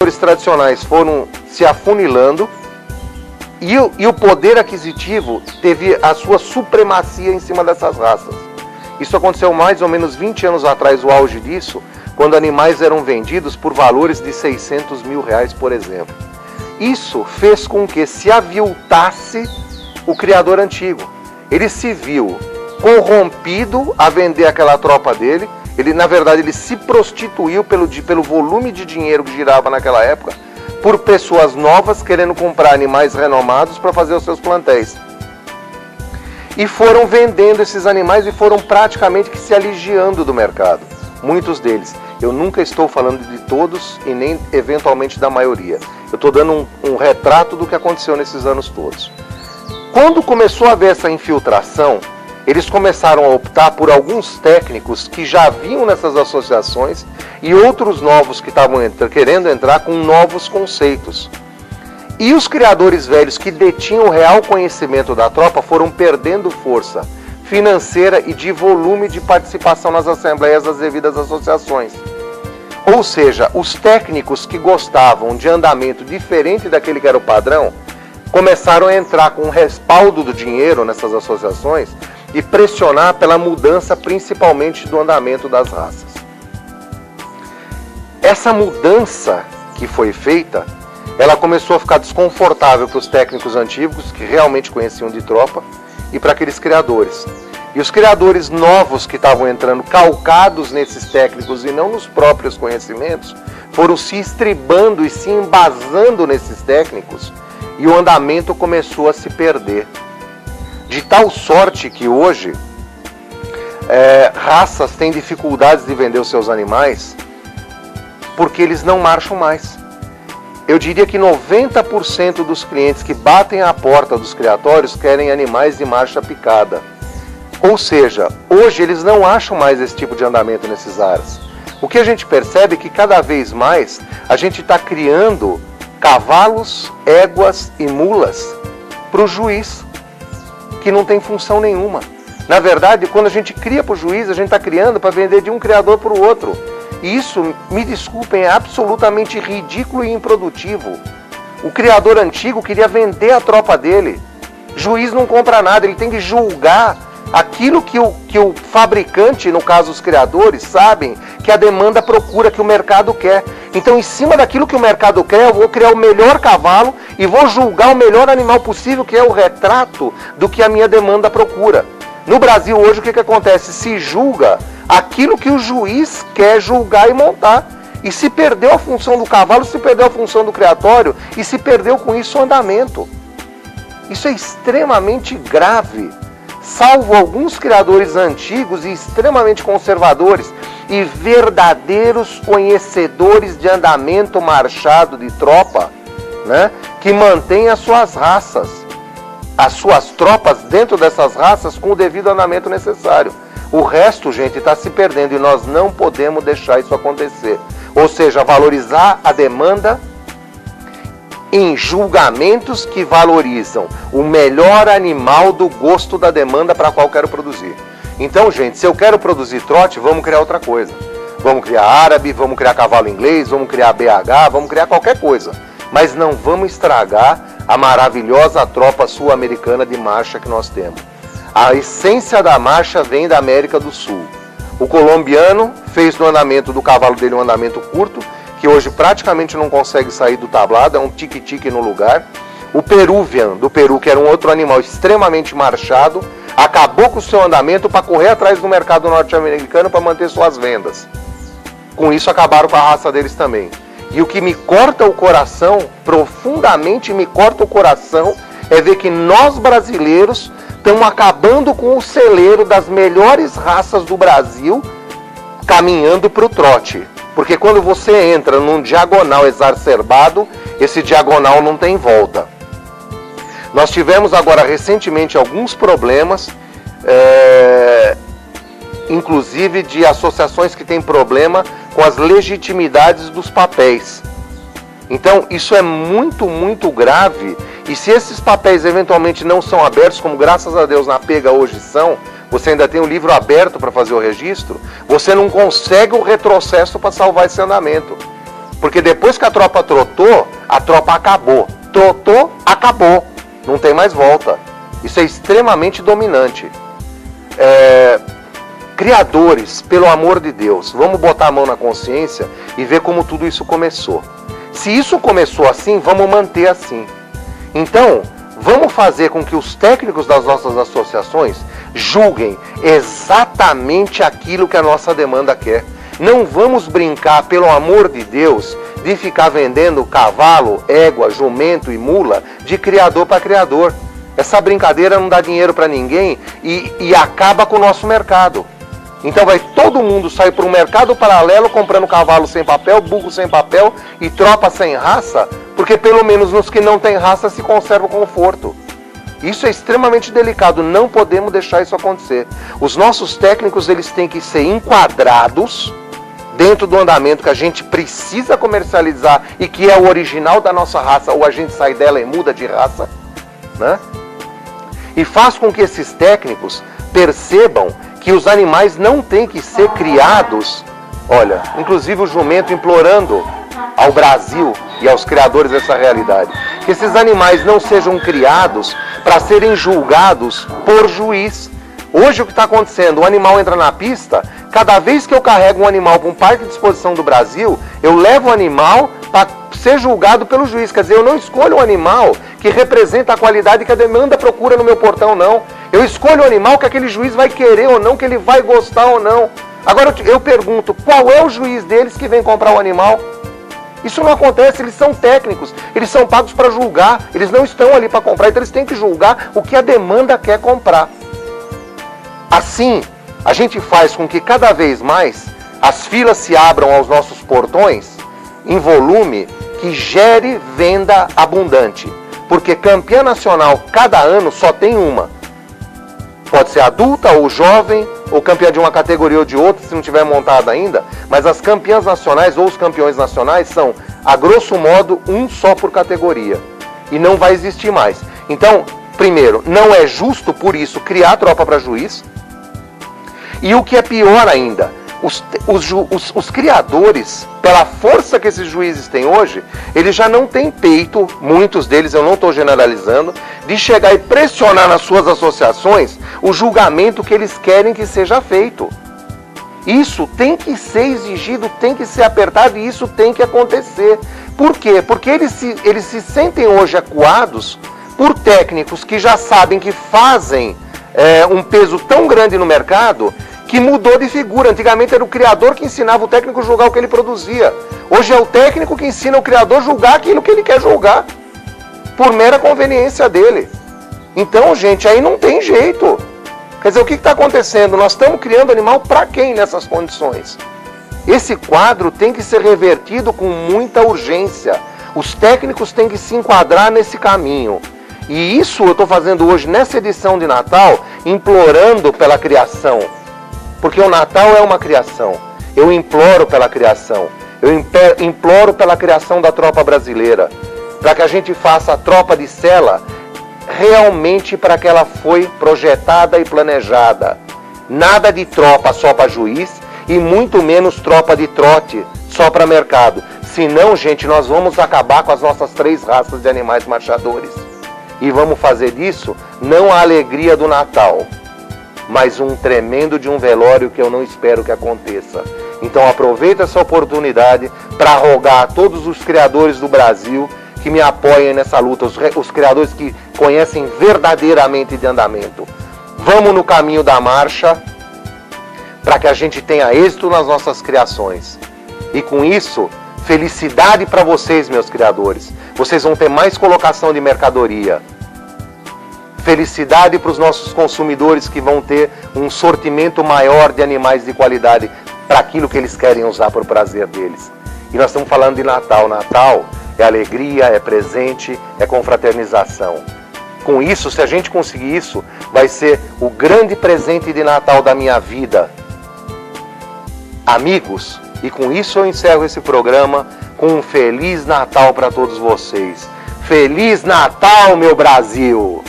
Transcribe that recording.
criadores tradicionais foram se afunilando e o poder aquisitivo teve a sua supremacia em cima dessas raças. Isso aconteceu mais ou menos 20 anos atrás, o auge disso, quando animais eram vendidos por valores de 600 mil reais, por exemplo. Isso fez com que se aviltasse o criador antigo. Ele se viu corrompido a vender aquela tropa dele. Ele, na verdade, ele se prostituiu pelo volume de dinheiro que girava naquela época por pessoas novas querendo comprar animais renomados para fazer os seus plantéis. E foram vendendo esses animais e foram praticamente que se aligiando do mercado. Muitos deles. Eu nunca estou falando de todos e nem eventualmente da maioria. Eu estou dando um retrato do que aconteceu nesses anos todos. Quando começou a haver essa infiltração, eles começaram a optar por alguns técnicos que já vinham nessas associações e outros novos que estavam querendo entrar com novos conceitos. E os criadores velhos que detinham o real conhecimento da tropa foram perdendo força financeira e de volume de participação nas assembleias das devidas associações. Ou seja, os técnicos que gostavam de andamento diferente daquele que era o padrão, começaram a entrar com o respaldo do dinheiro nessas associações e pressionar pela mudança principalmente do andamento das raças. Essa mudança que foi feita, ela começou a ficar desconfortável para os técnicos antigos, que realmente conheciam de tropa, e para aqueles criadores. E os criadores novos que estavam entrando, calcados nesses técnicos e não nos próprios conhecimentos, foram se estribando e se embasando nesses técnicos, e o andamento começou a se perder. De tal sorte que hoje, raças têm dificuldades de vender os seus animais, porque eles não marcham mais. Eu diria que 90% dos clientes que batem à porta dos criatórios querem animais de marcha picada. Ou seja, hoje eles não acham mais esse tipo de andamento nesses aras. O que a gente percebe é que cada vez mais a gente está criando cavalos, éguas e mulas para o juiz, que não tem função nenhuma. Na verdade, quando a gente cria para o juiz, a gente está criando para vender de um criador para o outro. E isso, me desculpem, é absolutamente ridículo e improdutivo. O criador antigo queria vender a tropa dele. Juiz não compra nada, ele tem que julgar aquilo que o fabricante, no caso os criadores, sabem que a demanda procura, que o mercado quer. Então, em cima daquilo que o mercado quer, eu vou criar o melhor cavalo e vou julgar o melhor animal possível, que é o retrato do que a minha demanda procura. No Brasil, hoje, o que acontece? Se julga aquilo que o juiz quer julgar e montar. E se perdeu a função do cavalo, se perdeu a função do criatório e se perdeu com isso o andamento. Isso é extremamente grave. Salvo alguns criadores antigos e extremamente conservadores e verdadeiros conhecedores de andamento marchado de tropa, né, que mantêm as suas raças, as suas tropas dentro dessas raças com o devido andamento necessário. O resto, gente, está se perdendo e nós não podemos deixar isso acontecer. Ou seja, valorizar a demanda em julgamentos que valorizam o melhor animal do gosto da demanda para qual quero produzir. Então, gente, se eu quero produzir trote, vamos criar outra coisa. Vamos criar árabe, vamos criar cavalo inglês, vamos criar BH, vamos criar qualquer coisa. Mas não vamos estragar a maravilhosa tropa sul-americana de marcha que nós temos. A essência da marcha vem da América do Sul. O colombiano fez do andamento do cavalo dele um andamento curto, que hoje praticamente não consegue sair do tablado, é um tique-tique no lugar. O peruvian, do Peru, que era um outro animal extremamente marchado, acabou com o seu andamento para correr atrás do mercado norte-americano para manter suas vendas. Com isso acabaram com a raça deles também. E o que me corta o coração, profundamente me corta o coração, é ver que nós brasileiros estamos acabando com o celeiro das melhores raças do Brasil, caminhando para o trote. Porque quando você entra num diagonal exacerbado, esse diagonal não tem volta. Nós tivemos agora recentemente alguns problemas, inclusive de associações que têm problema com as legitimidades dos papéis. Então isso é muito, muito grave. E se esses papéis eventualmente não são abertos, como graças a Deus na pega hoje são, você ainda tem o livro aberto para fazer o registro, você não consegue o retrocesso para salvar esse andamento. Porque depois que a tropa trotou, a tropa acabou. Trotou, acabou. Não tem mais volta. Isso é extremamente dominante. Criadores, pelo amor de Deus, vamos botar a mão na consciência e ver como tudo isso começou. Se isso começou assim, vamos manter assim. Então, vamos fazer com que os técnicos das nossas associações julguem exatamente aquilo que a nossa demanda quer. Não vamos brincar, pelo amor de Deus, de ficar vendendo cavalo, égua, jumento e mula de criador para criador. Essa brincadeira não dá dinheiro para ninguém e acaba com o nosso mercado. Então vai todo mundo sair para um mercado paralelo comprando cavalo sem papel, burro sem papel e tropa sem raça, porque pelo menos nos que não tem raça se conserva o conforto. Isso é extremamente delicado, não podemos deixar isso acontecer. Os nossos técnicos, eles têm que ser enquadrados dentro do andamento que a gente precisa comercializar e que é o original da nossa raça, ou a gente sai dela e muda de raça, né? E faz com que esses técnicos percebam que os animais não têm que ser criados. Olha, inclusive o jumento implorando ao Brasil e aos criadores dessa realidade, que esses animais não sejam criados para serem julgados por juiz. Hoje o que está acontecendo, o animal entra na pista, cada vez que eu carrego um animal para um parque de exposição do Brasil, eu levo o animal para ser julgado pelo juiz. Quer dizer, eu não escolho um animal que representa a qualidade que a demanda procura no meu portão, não. Eu escolho o animal que aquele juiz vai querer ou não, que ele vai gostar ou não. Agora eu pergunto, qual é o juiz deles que vem comprar o animal? Isso não acontece, eles são técnicos, eles são pagos para julgar, eles não estão ali para comprar, então eles têm que julgar o que a demanda quer comprar. Assim, a gente faz com que cada vez mais as filas se abram aos nossos portões em volume que gere venda abundante. Porque campeã nacional, cada ano, só tem uma. Pode ser adulta ou jovem, ou campeã de uma categoria ou de outra, se não tiver montada ainda. Mas as campeãs nacionais ou os campeões nacionais são, a grosso modo, um só por categoria. E não vai existir mais. Então, primeiro, não é justo, por isso, criar tropa para juiz. E o que é pior ainda, os criadores, pela força que esses juízes têm hoje, eles já não têm peito, muitos deles, eu não estou generalizando, de chegar e pressionar nas suas associações o julgamento que eles querem que seja feito. Isso tem que ser exigido, tem que ser apertado e isso tem que acontecer. Por quê? Porque eles se sentem hoje acuados por técnicos que já sabem que fazem um peso tão grande no mercado que mudou de figura. Antigamente era o criador que ensinava o técnico a julgar o que ele produzia. Hoje é o técnico que ensina o criador a julgar aquilo que ele quer julgar, por mera conveniência dele. Então, gente, aí não tem jeito. Quer dizer, o que está acontecendo? Nós estamos criando animal para quem nessas condições? Esse quadro tem que ser revertido com muita urgência. Os técnicos têm que se enquadrar nesse caminho. E isso eu estou fazendo hoje nessa edição de Natal, implorando pela criação. Porque o Natal é uma criação. Eu imploro pela criação. Eu imploro pela criação da tropa brasileira. Para que a gente faça a tropa de sela realmente para que ela foi projetada e planejada. Nada de tropa só para juiz e muito menos tropa de trote só para mercado. Senão, gente, nós vamos acabar com as nossas 3 raças de animais marchadores. E vamos fazer disso não a alegria do Natal, mas um tremendo de um velório que eu não espero que aconteça. Então aproveita essa oportunidade para rogar a todos os criadores do Brasil que me apoiem nessa luta, os criadores que conhecem verdadeiramente de andamento. Vamos no caminho da marcha para que a gente tenha êxito nas nossas criações. E com isso, felicidade para vocês, meus criadores. Vocês vão ter mais colocação de mercadoria. Felicidade para os nossos consumidores que vão ter um sortimento maior de animais de qualidade para aquilo que eles querem usar por prazer deles. E nós estamos falando de Natal. Natal é alegria, é presente, é confraternização. Com isso, se a gente conseguir isso, vai ser o grande presente de Natal da minha vida. Amigos, e com isso eu encerro esse programa com um Feliz Natal para todos vocês. Feliz Natal, meu Brasil!